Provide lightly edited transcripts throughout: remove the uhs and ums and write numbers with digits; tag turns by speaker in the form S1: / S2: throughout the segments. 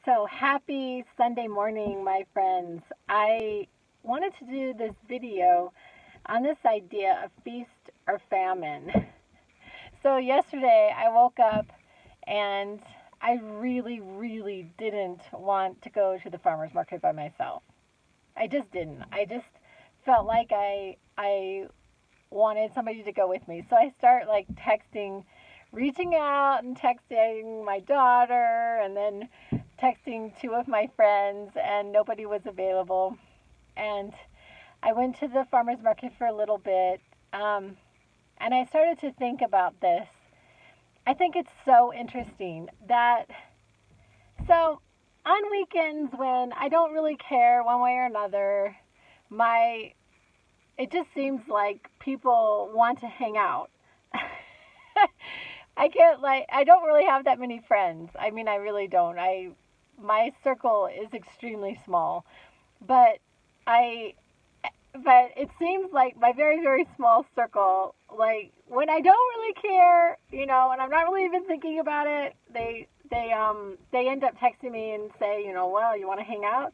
S1: So happy Sunday morning, my friends. I wanted to do this video on this idea of feast or famine. So yesterday I woke up and I really didn't want to go to the farmer's market by myself. I just didn't. I just felt like I wanted somebody to go with me. So I start like texting, reaching out and texting my daughter and then texting two of my friends, and nobody was available. And I went to the farmer's market for a little bit, and I started to think about this. I think it's so interesting that, so on weekends when I don't really care one way or another, my it just seems like people want to hang out. I don't really have that many friends. I mean, I really don't. My circle is extremely small, but I but it seems like my very small circle, like when I don't really care, and I'm not really even thinking about it, they end up texing me and say, well, you want to hang out?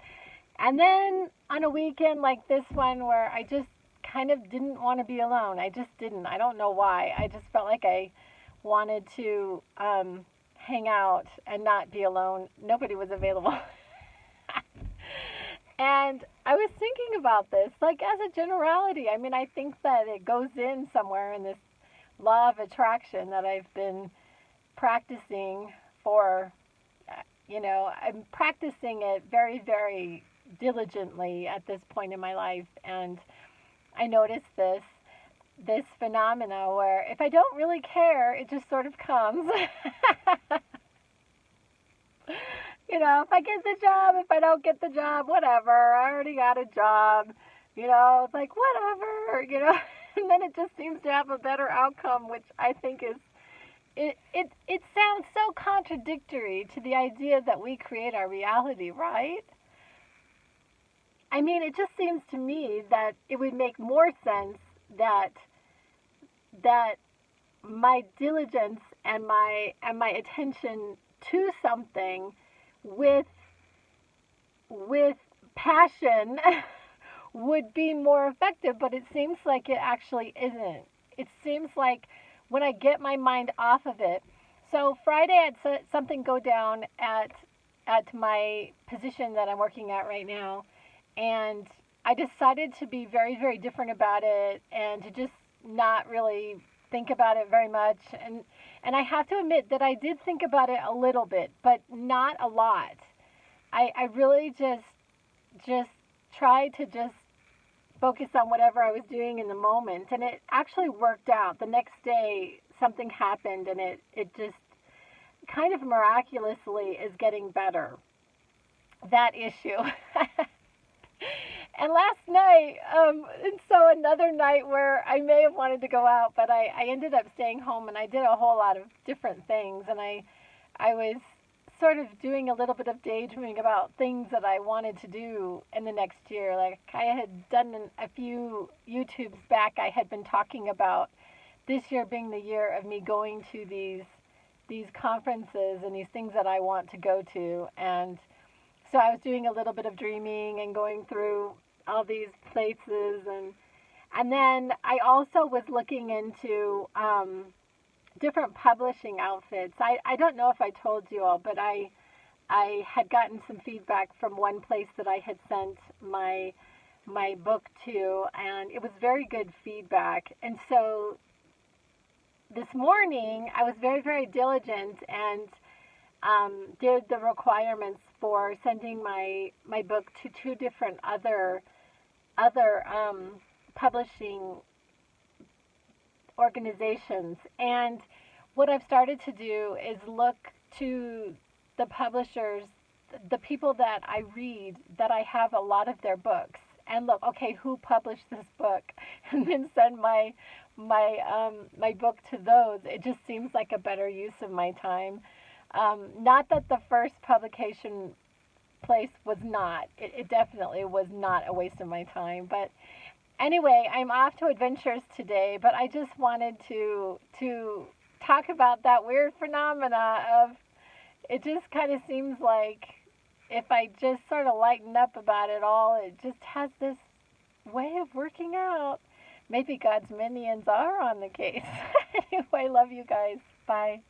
S1: And then on a weekend like this one where I just kind of didn't want to be alone. I just didn't. I don't know why. I just felt like I wanted to hang out and not be alone. Nobody was available. And I was thinking about this, like as a generality. I mean, I think that it goes in somewhere in this law of attraction that I've been practicing for, I'm practicing it very diligently at this point in my life. And I noticed this phenomena where if I don't really care, it just sort of comes. If I get the job, if I don't get the job, whatever. I already got a job. It's like whatever. And then it just seems to have a better outcome, which I think is it sounds so contradictory to the idea that we create our reality, right? I mean, it just seems to me that it would make more sense that my diligence and my attention to something with passion would be more effective, but it seems like it actually isn't. It seems like when I get my mind off of it. So Friday I had something go down at my position that I'm working at right now, and I decided to be very different about it and to just not really think about it very much. And I have to admit that I did think about it a little bit, but not a lot. I really just tried to just focus on whatever I was doing in the moment, and it actually worked out. The next day something happened, and it just kind of miraculously is getting better, that issue. And last night, and so another night where I may have wanted to go out, but I ended up staying home, and I did a whole lot of different things, and I was sort of doing a little bit of daydreaming about things that I wanted to do in the next year. Like I had done a few YouTubes back, I had been talking about this year being the year of me going to these conferences and these things that I want to go to. And so I was doing a little bit of dreaming and going through all these places, and then I also was looking into different publishing outfits. I don't know if I told you all, but I had gotten some feedback from one place that I had sent my book to, and it was very good feedback. And so this morning I was very diligent and did the requirements for sending my book to two different other publishing organizations. And what I've started to do is look to the publishers, the people that I read, that I have a lot of their books, and look, okay, who published this book, and then send my book to those. It just seems like a better use of my time. Not that the first publication place was not. It definitely was not a waste of my time. But anyway, I'm off to adventures today, but I just wanted to talk about that weird phenomena of, it just kind of seems like if I just sort of lighten up about it all, it just has this way of working out. Maybe God's minions are on the case. Anyway, love you guys. Bye.